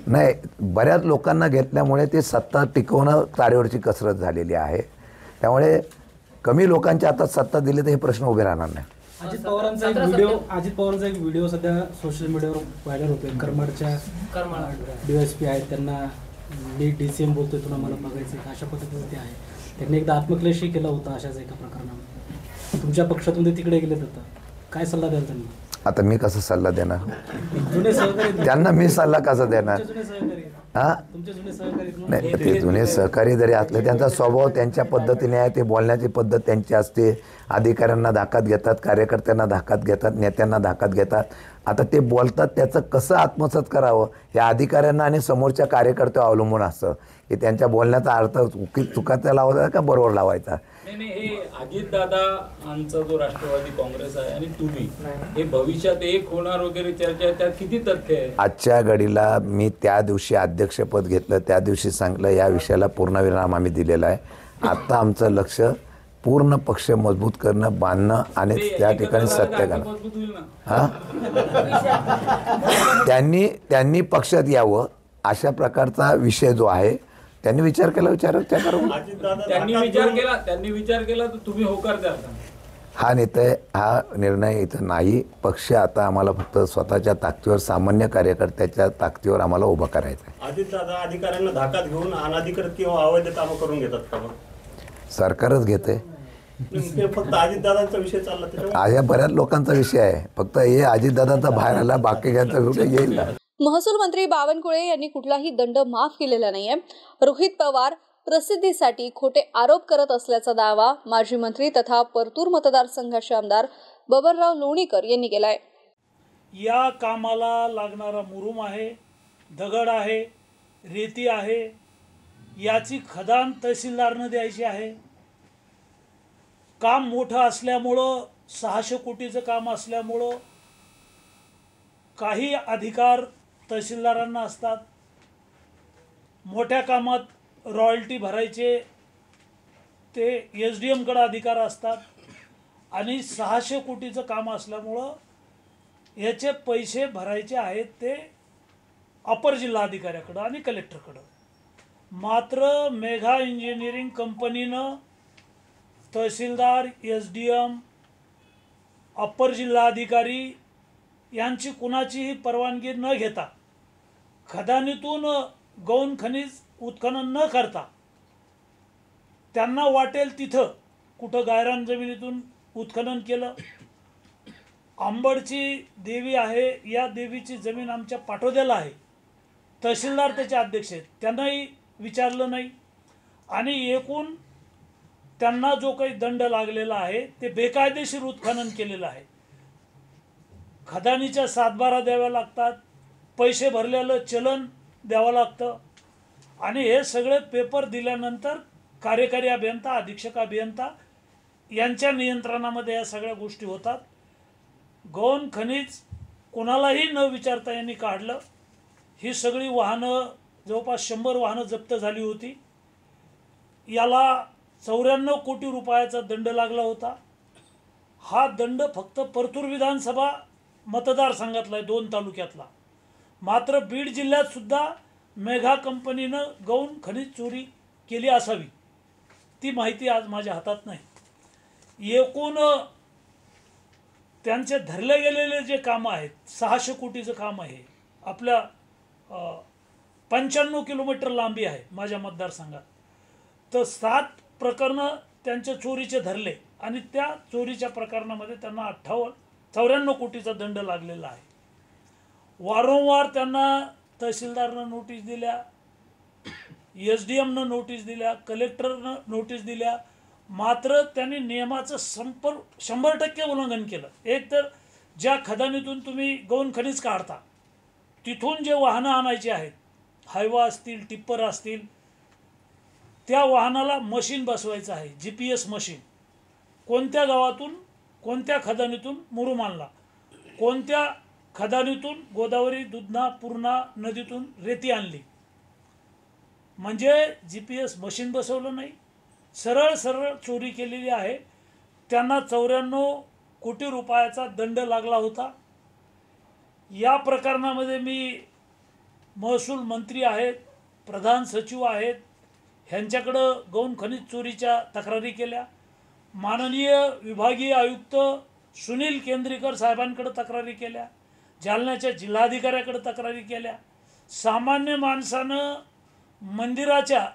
नाही, बऱ्याच लोकांना घेतल्यामुळे ते सत्ता टिकवणं तारेवरची कसरत झालेली आहे. त्यामुळे कमी लोकांच्या हातात सत्ता दिली तर हे प्रश्न उभे राहणार नाही. अजित पवारांचा एक व्हिडिओ सध्या सोशल मीडियावर व्हायरल होतोय. करमाडच्या DSP आहेत, त्यांना मी DCM बोलतोय, तुला मला बघायचं अशा पद्धतीचं ते आहे. त्यांनी एकदा आत्मक्लेशही केला होता अशाच एका प्रकरणामध्ये. तुमच्या पक्षातून ते तिकडे गेलेत, होता काय सल्ला द्याल त्यांना? आता मी कसा सल्ला देणार जुने सहकारी त्यांना? मी सल्ला कसा देणार? हां, तुमचे जुने सहकारी नाही, ते जुने सहकारी जरी असले त्यांचा स्वभाव त्यांच्या पद्धतीने आहे, ते बोलण्याची पद्धत त्यांची असते. अधिकाऱ्यांना धाकात घेतात, कार्यकर्त्यांना धाकात घेतात, नेत्यांना धाकात घेतात. आता ते बोलतात त्याचं कसं आत्मसात करावं हे अधिकाऱ्यांना आणि समोरच्या कार्यकर्त्यावर अवलंबून असतं की त्यांच्या बोलण्याचा अर्थ चुकाचा लावायचा का बरोबर लावायचा. नाही, हे अजितदादांचा जो राष्ट्रवादी काँग्रेस आहे आणि तुम्ही हे भविष्यात एक होणार वगैरे चर्चा आहे, त्यात किती तथ्य आहे? आजच्या घडीला मी त्या दिवशी अध्यक्षपद घेतलं, त्या दिवशी सांगितलं या विषयाला पूर्णविराम आम्ही दिलेला आहे. आता आमचं लक्ष पूर्ण पक्ष मजबूत करणं, बांधणं आणि त्या ठिकाणी सत्य करणं. हां, त्यांनी पक्षात यावं अशा प्रकारचा विषय जो आहे त्यांनी विचार केला त्यांनी विचार केला तर तुम्ही होकार द्या. हा निर्णय इथं नाही. पक्ष आता आम्हाला फक्त स्वतःच्या ताकदीवर, सामान्य कार्यकर्त्याच्या ताकदीवर आम्हाला उभं करायचं आहे. अजितदादा अधिकाऱ्यांना धाकात घेऊन अनाधिकृत किंवा अवैध कामं करून घेतात का? सरकारच घेते. फक्त अजितदादांचा विषय चालला त्याच्यामुळे आज या बऱ्याच लोकांचा विषय आहे. फक्त हे अजितदादांचा बाहेर आला, बाकी घ्यायचा व्हिडिओ येईल ना. महसूल मंत्री बावनकुळे यांनी कुठलाही दंड माफ केलेला नाहीये. रोहित पवार प्रसिद्धीसाठी खोटे आरोप करत असल्याचा दावा माजी मंत्री तथा परतूर मतदारसंघाचे आमदार बबनराव लोणीकर यांनी केलाय. या कामाला लागणारा मुरुम आहे, दगड आहे, रेती आहे, याची खदान तहसीलदारनं द्यायची आहे. काम मोठं असल्यामुळं, 600 कोटीचं काम असल्यामुळं काही अधिकार तहसीलदारांना असतात. मोठ्या कामात रॉयल्टी भरायचे ते SDMकडे अधिकार असतात आणि 600 कोटीचं काम असल्यामुळं याचे पैसे भरायचे आहेत ते अपर जिल्हाधिकाऱ्याकडं आणि कलेक्टरकडं. मात्र मेघा इंजिनिअरिंग कंपनीनं तहसीलदार, SDM, अप्पर जिल्हाधिकारी यांची कुणाचीही परवानगी न घेता, खदानीतून गौण खनिज उत्खनन न करता, त्यांना वाटेल तिथं कुठं गायरान जमिनीतून उत्खनन केलं. आंबडची देवी आहे, या देवीची जमीन आमच्या पाटोद्याला आहे. तहसीलदार त्याचे अध्यक्ष आहेत, त्यांनाही विचारलं नाही. आणि एकूण त्यांना जो काही दंड लागलेला आहे ते बेकायदेशीर उत्खनन केलेलं आहे. खदानीच्या 7/12 द्याव्या लागतात, पैसे भरलेलं चलन द्यावं लागतं आणि हे सगळे पेपर दिल्यानंतर कार्यकारी अभियंता, अधीक्षक अभियंता यांच्या नियंत्रणामध्ये या सगळ्या गोष्टी होतात. गौण खनिज कोणालाही न विचारता यांनी काढलं. ही सगळी वाहनं, जवळपास 100 वाहनं जप्त झाली होती. याला 94 कोटी रुपयाचा दंड लागला होता. हा दंड फक्त परतूर विधानसभा मतदारसंघातला आहे, 2 तालुक्यातला. मात्र बीड जिल्ह्यात सुद्धा मेघा कंपनीनं गौण खनिज चोरी केली असावी, ती माहिती आज माझ्या हातात नाही. एकूण त्यांचे धरले गेलेले जे कामं आहेत, 600 कोटीचं काम आहे. आपल्या 55 किलोमीटर लांबी आहे माझ्या मतदारसंघात. तर 7 प्रकरणं त्यांच्या चोरीचे धरले आणि त्या चोरीच्या प्रकरणामध्ये त्यांना 94 कोटीचा दंड लागलेला आहे. वारंवार त्यांना तहसीलदारनं नोटीस दिल्या, SDMनं नोटीस दिल्या, कलेक्टरनं नोटीस दिल्या. मात्र त्यांनी नियमाचं 100% उल्लंघन केलं. एक तर ज्या खदानीतून तुम्ही गौण खनिज काढता तिथून जे वाहनं आणायची आहेत, हायवा असतील, टिप्पर असतील, त्या वाहनाला मशीन बसवायचं आहे, GPS मशीन. कोणत्या गावातून, कोणत्या खदानीतून मुरुम आणला, कोणत्या खदानीतून गोदावरी, दुधना, पूर्णा नदीतून रेती आणली, म्हणजे GPS मशीन बसवलं नाही, सरळ चोरी केलेली आहे. त्यांना 94 कोटी रुपयाचा दंड लागला होता. या प्रकरणामध्ये मी महसूल मंत्री आहेत, प्रधान सचिव आहेत, ह्यांच्याकडं गौण खनिज चोरीच्या तक्रारी केल्या. माननीय विभागीय आयुक्त सुनील केंद्रेकर साहेबांकडे तक्रारी केल्या, जालन्याच्या जिल्हाधिकाऱ्याकडे तक्रारी केल्या. सामान्य माणसानं मंदिराच्या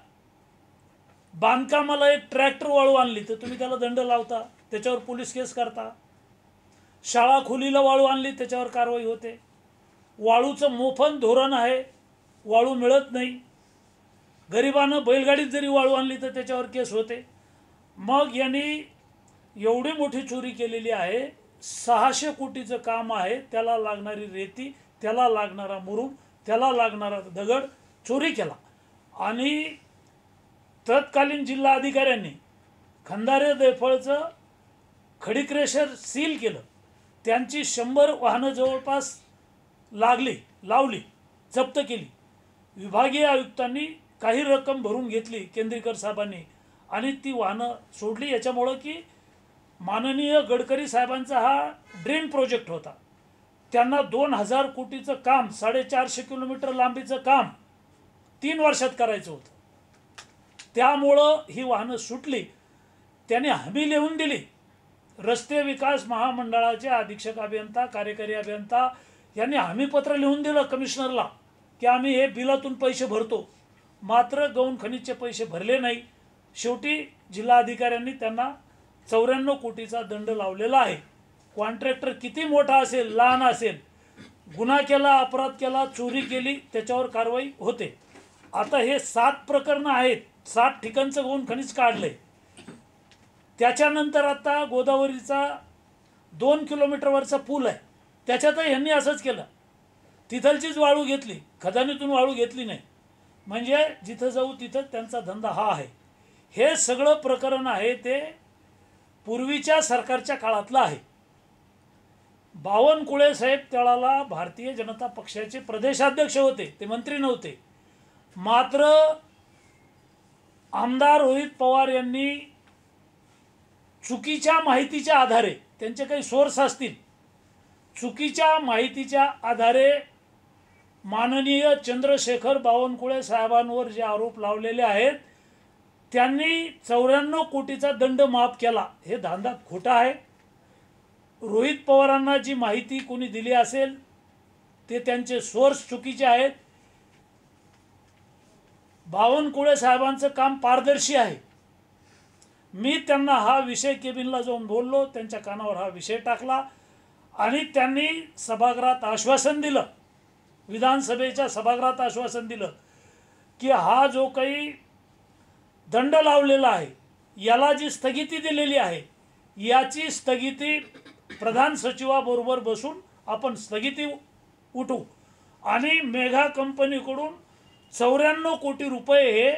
बांधकामाला एक ट्रॅक्टर वाळू आणली तर तुम्ही त्याला दंड लावता, त्याच्यावर पोलीस केस करता. शाळा खोलीला वाळू आणली त्याच्यावर कारवाई होते. वाळूचं मोफत धोरण आहे, वाळू मिळत नाही. गरिबानं बैलगाडीत जरी वाळू आणली तर त्याच्यावर केस होते. मग यांनी एवढी मोठी चोरी केलेली आहे. 600 कोटीचं काम आहे, त्याला लागणारी रेती, त्याला लागणारा मुरुम, त्याला लागणारा दगड चोरी केला. आणि तत्कालीन जिल्हा अधिकाऱ्यांनी खंदारे दैफळचं खडी क्रेशर सील केलं. त्यांची 100 वाहनं जवळपास लावली, जप्त केली. विभागीय आयुक्तांनी काही रक्कम भरून घेतली केंद्रेकर साहेबांनी आणि ती वाहनं सोडली. याच्यामुळं की माननीय गडकरी साहेबांचा हा ड्रीम प्रोजेक्ट होता. त्यांना 2000 कोटीचं काम, 450 किलोमीटर लांबीचं काम 3 वर्षात करायचं होतं. त्यामुळं ही वाहनं सुटली. त्याने हमी लिहून दिली. रस्ते विकास महामंडळाचे अधीक्षक अभियंता, कार्यकारी अभियंता यांनी हमीपत्र लिहून दिलं कमिशनरला की आम्ही हे बिलातून पैसे भरतो. मात्र गौण खनिजचे पैसे भरले नाही. शेवटी जिल्हाधिकाऱ्यांनी त्यांना 94 कोटीचा दंड लावलेला आहे. कॉन्ट्रॅक्टर किती मोठा असेल, लहान असेल, गुन्हा केला, अपराध केला, चोरी केली, त्याच्यावर कारवाई होते. आता हे 7 प्रकरणं आहेत. 7 ठिकाणचं गौण खनिज काढलंय. त्याच्यानंतर आता गोदावरीचा 2 किलोमीटरवरचा पूल आहे, त्याच्यातही यांनी असंच केलं. तिथलचीच वाळू घेतली, खदानीतून वाळू घेतली नाही. म्हणजे जिथं जाऊ तिथं त्यांचा धंदा हा आहे. हे सगळं प्रकरण आहे ते पूर्वीच्या सरकारच्या काळातलं आहे. बावनकुळे साहेब त्यावेळेला भारतीय जनता पक्षाचे प्रदेशाध्यक्ष होते, ते मंत्री नव्हते. मात्र आमदार रोहित पवार यांनी चुकीच्या माहितीच्या आधारे, त्यांचे काही सोर्स असतील, चुकीच्या माहितीच्या आधारे माननीय चंद्रशेखर बावनकुळे साहेबांवर जे आरोप लावलेले आहेत त्यांनी 94 कोटीचा दंड माफ केला. हे धांदा खोटा आहे. रोहित पवारांना जी माहिती कोणी दिली असेल ते त्यांचे सोर्स चुकीचे आहेत. बावनकुळे साहेबांचं काम पारदर्शी आहे. मी त्यांना हा विषय केबिनला जाऊन बोललो, त्यांच्या कानावर हा विषय टाकला आणि त्यांनी सभागृहात आश्वासन दिलं, विधानसभेच्या सभागृहात आश्वासन दिलं की हा जो काही दंड लावलेला आहे याला जी स्थगिती दिलेली आहे याची स्थगिती प्रधान सचिवाबरोबर बसून आपण स्थगिती उठवू आणि मेघा कंपनीकडून 94 कोटी रुपये हे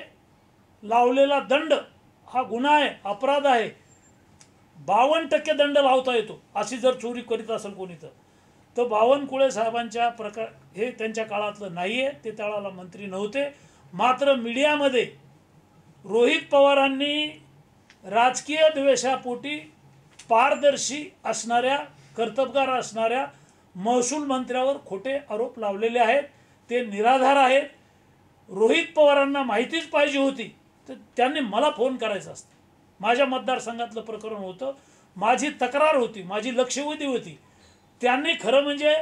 लावलेला दंड हा गुन्हा आहे, अपराध आहे. 52% दंड लावता येतो अशी जर चोरी करीत असेल कोणी तर बावनकुळे साहेबांच्या प्रकार हे त्यांच्या काळातलं नाही आहे. ते त्यावेळेला मंत्री नव्हते. मात्र मीडियामध्ये रोहित पवारांनी राजकीय द्वेषापोटी पारदर्शी असणाऱ्या, कर्तबगार असणाऱ्या महसूल मंत्र्यावर खोटे आरोप लावलेले आहेत. ते निराधार आहेत. रोहित पवारांना माहितीच पाहिजे होती तर त्यांनी मला फोन करायचा असतं. माझ्या मतदारसंघातलं प्रकरण होतं, माझी तक्रार होती, माझी लक्षवेधी होती. त्यांनी खरं म्हणजे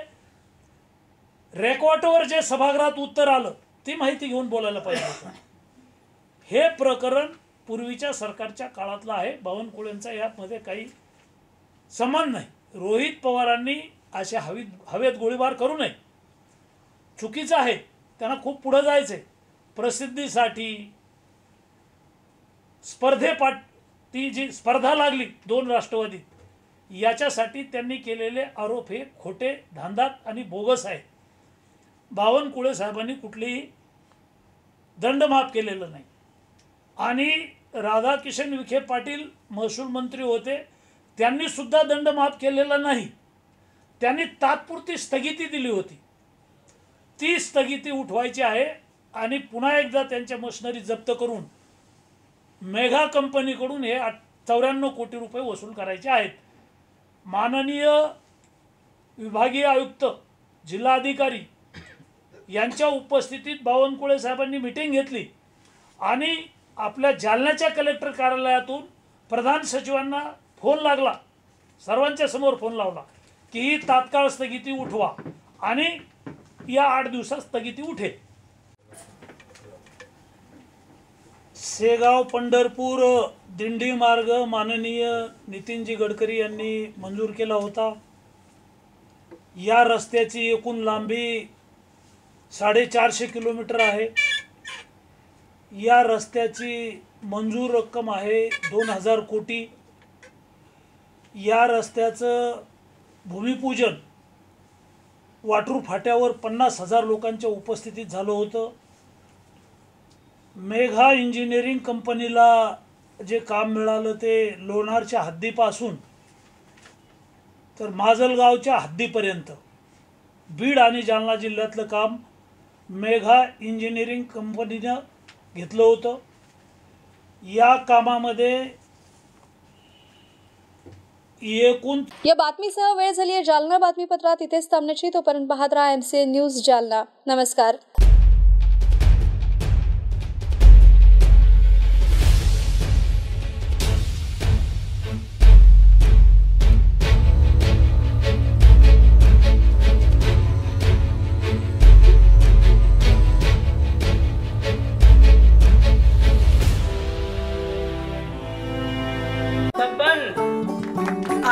रेकॉर्डवर जे सभागृहात उत्तर आलं ती माहिती घेऊन बोलायला पाहिजे होतं. हे प्रकरण पूर्वीच्या सरकारच्या काळातलं आहे. बावनकुळेंचा यामध्ये काही संबंध नाही. रोहित पवारांनी असे हवेत गोळीबार करू नये. चुकीचं आहे. त्यांना खूप पुढं जायचं आहे. प्रसिद्धीसाठी ती जी स्पर्धा लागली 2 राष्ट्रवादीत याच्यासाठी त्यांनी केलेले आरोप हे खोटे, धांदात आणि बोगस आहे. बावनकुळे साहेबांनी कुठलीही दंड माफ केलेलं नाही. आणि राधाकिशन विखे पाटील महसूल मंत्री होते, त्यांनी सुद्धा दंड माफ केलेला नाही. त्यांनी तात्पुरती स्थगिती दिली होती. ती स्थगिती उठवायची आहे आणि पुन्हा एकदा त्यांच्या मशिनरी जप्त करून मेघा कंपनीकडून हे 94 कोटी रुपये वसूल करायचे आहेत. माननीय विभागीय आयुक्त, जिल्हाधिकारी यांच्या उपस्थितीत बावनकुळे साहेबांनी मीटिंग घेतली आणि आपल्या जालन्याच्या कलेक्टर कार्यालयातून प्रधान सचिवांना फोन लागला, सर्वांच्या समोर फोन लावला की ही तात्काळ स्थगिती उठवा आणि या 8 दिवसात स्थगिती उठेल. शेगाव पंढरपूर दिंडी मार्ग माननीय नितीनजी गडकरी यांनी मंजूर केला होता. या रस्त्याची एकूण लांबी 450 किलोमीटर आहे. या रस्त्याची मंजूर रक्कम आहे 2000 कोटी. या रस्त्याचं भूमिपूजन वाटूर फाट्यावर 50,000 लोकांच्या उपस्थितीत झालं होतं. मेघा इंजिनिअरिंग कंपनीला जे काम मिळालं ते लोणारच्या हद्दीपासून तर माजलगावच्या हद्दीपर्यंत बीड आणि जालना जिल्ह्यातलं काम मेघा इंजिनिअरिंग कंपनीनं घेतलं होतं. या कामामध्ये एकूण या बातमीसह वेळ झाली आहे जालना बातमीपत्रात इथेच थांबण्याची. तोपर्यंत पाहत राहा MCN न्यूज जालना. नमस्कार.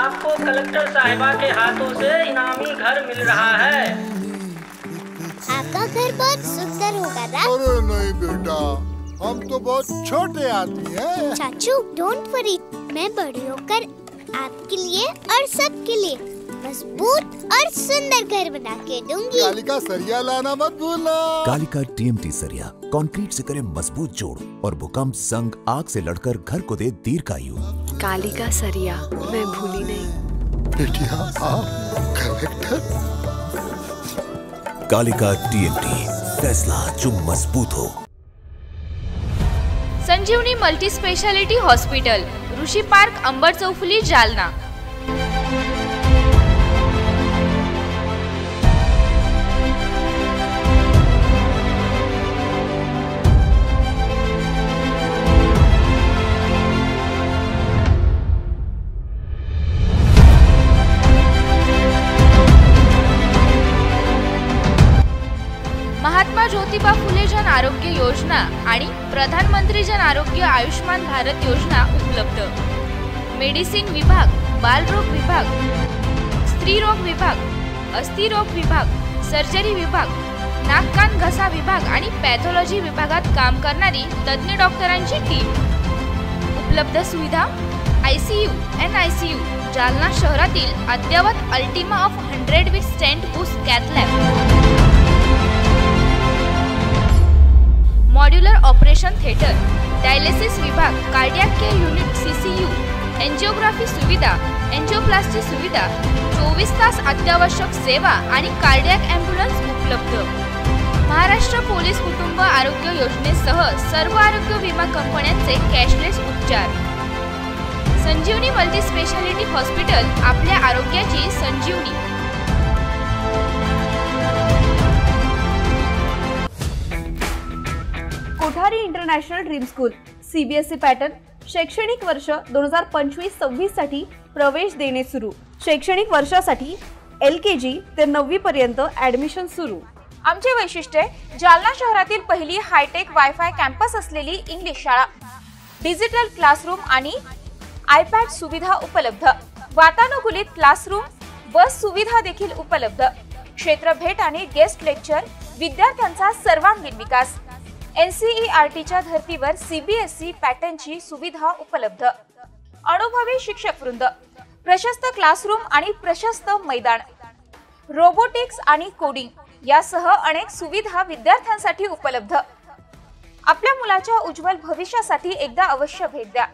आपको कलेक्टर साहिबा के हाथों से इनामी घर मिल रहा है। आपका घर बहुत सुंदर होगा ना? अरे नहीं बेटा, हम तो बहुत छोटे आदमी हैं। चाचू डोंट वरी, मैं बड़ी होकर आपके लिए और सबके लिए मजबूत और सुंदर घर बना के दूंगी। कालिका सरिया लाना मत भूलना। कालिका TMT सरिया कंक्रीट से करे मजबूत जोड़ और भूकंप, संग, आग से लड़कर घर को दे दीर्घायु। कालिका सरिया मैं भूली नहीं। बेटिया आप कलेक्टर। कालिका TMT, फैसला जो मजबूत हो। संजीवनी मल्टी स्पेशालिटी हॉस्पिटल, ऋषी पार्क, अंबर चौफुली, जालना। महात्मा ज्योतिबा फुले जन आरोग्य योजना आणि प्रधानमंत्री जन आरोग्य आयुष्मान भारत योजना उपलब्ध। मेडिसिन विभाग, बालरोग विभाग, स्त्रीरोग विभाग, अस्थिरोग विभाग, सर्जरी विभाग, नाक कान घसा विभाग आणि पॅथॉलॉजी विभागात काम करणारी तज्ञ डॉक्टरांची टीम। उपलब्ध सुविधा ICU, NICU, जालना शहरातील अद्ययावत Ultima of 100 with stent boost cath lab, modular operation theatre, dialysis विभाग, cardiac care unit CCU, angiography सुविधा, एंजिओप्लास्टी सुविधा, 24 तास अत्यावश्यक सेवा आणि कार्डियक ॲम्ब्युलन्स उपलब्ध। महाराष्ट्र पोलीस कुटुंब आरोग्य योजनेसह सर्व आरोग्य विमा कंपन्यांचे कॅशलेस उपचार। संजीवनी मल्टी स्पेशालिटी हॉस्पिटल, आपल्या आरोग्याची संजीवनी। Kothari international dream school CBSE pattern, शैक्षणिक वर्ष 2025-26 साठी प्रवेश देणे सुरू। शैक्षणिक वर्षासाठी LKG ते 9वी पर्यंत ऍडमिशन सुरू। आमचे वैशिष्ट्य, जालना शहरातील पहिली हायटेक वायफाय कॅम्पस असलेली इंग्लिश शाळा, डिजिटल क्लासरूम आणि iPad सुविधा उपलब्ध, वातानुकूलित क्लासरूम, बस सुविधा देखील उपलब्ध, क्षेत्र भेट आणि गेस्ट लेक्चर, विद्यार्थ्यांचा सर्वांगीण विकास। NCERTच्या धर्तीवर CBSE पॅटर्नची सुविधा उपलब्ध, अनुभवी शिक्षक वृंद, प्रशस्त क्लासरूम आणि प्रशस्त मैदान, रोबोटिक्स आणि कोडिंग यासह अनेक सुविधा विद्यार्थ्यांसाठी उपलब्ध। आपल्या मुलाच्या उज्ज्वल भविष्यासाठी एकदा अवश्य भेट द्या।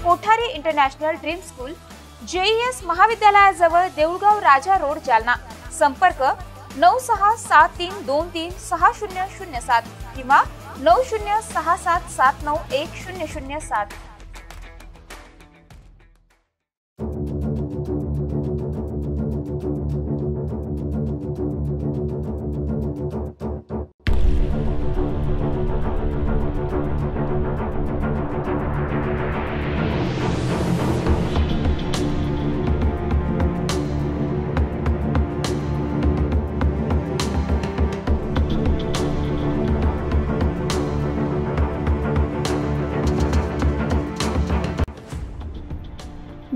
Kothari international dream school, JES महाविद्यालयाजवळ, देऊळगाव राजा रोड, जालना। संपर्क 9673236007 किंवा 9067791007।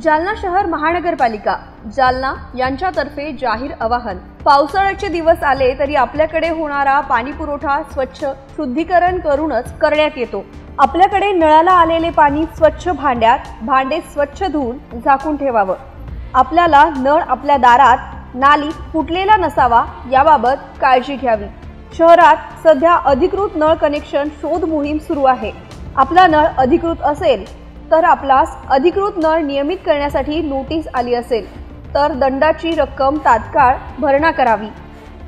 जालना शहर महानगरपालिका जालना यांच्यातर्फे जाहीर आवाहन। पावसाळ्याचे दिवस आले तरी आपल्याकडे होणारा पाणी पुरवठा स्वच्छ शुद्धीकरण करूनच करण्यात येतो। आपल्याकडे नळाला आलेले पाणी स्वच्छ भांड्यात, भांडे स्वच्छ धुवून झाकून ठेवावं। आपल्याला नळ आपल्या दारात, नालीत फुटलेला नसावा याबाबत काळजी घ्यावी। शहरात सध्या अधिकृत नळ कनेक्शन शोध मोहीम सुरू आहे। आपला नळ अधिकृत असेल तर आपल्यास अधिकृत नळ नियमित करण्यासाठी नोटीस आली असेल तर दंडाची रक्कम तात्काळ भरणा करावी।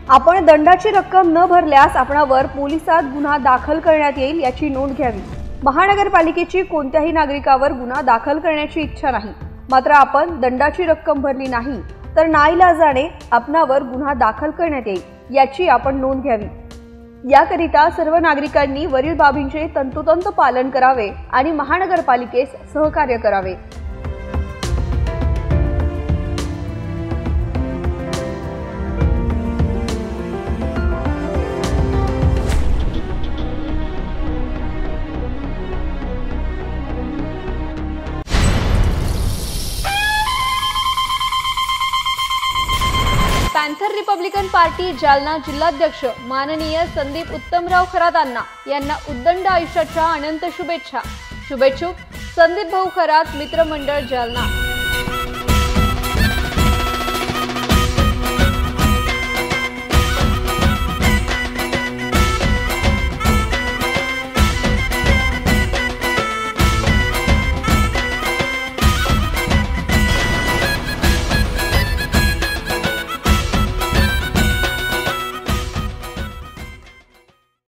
आपण दंडाची रक्कम न भरल्यास आपणावर पोलिसात गुन्हा दाखल करण्यात येईल याची नोंद घ्यावी। महानगरपालिकेची कोणत्याही नागरिकावर गुन्हा दाखल करण्याची इच्छा नाही, मात्र आपण दंडाची रक्कम भरली नाही तर नाईलाजाने आपणावर गुन्हा दाखल करण्यात येईल याची आपण नोंद घ्यावी। याकरिता सर्व नागरिकांनी वरील बाबींचे तंतोतंत पालन करावे आणि महानगरपालिकेस सहकार्य करावे। पॅन्थर रिपब्लिकन पार्टी जालना जिल्हाध्यक्ष माननीय संदीप उत्तमराव खरातांना यांना उद्दंड आयुष्याच्या अनंत शुभेच्छा. शुभेच्छुक संदीप भाऊ खरात, मित्रमंडळ जालना.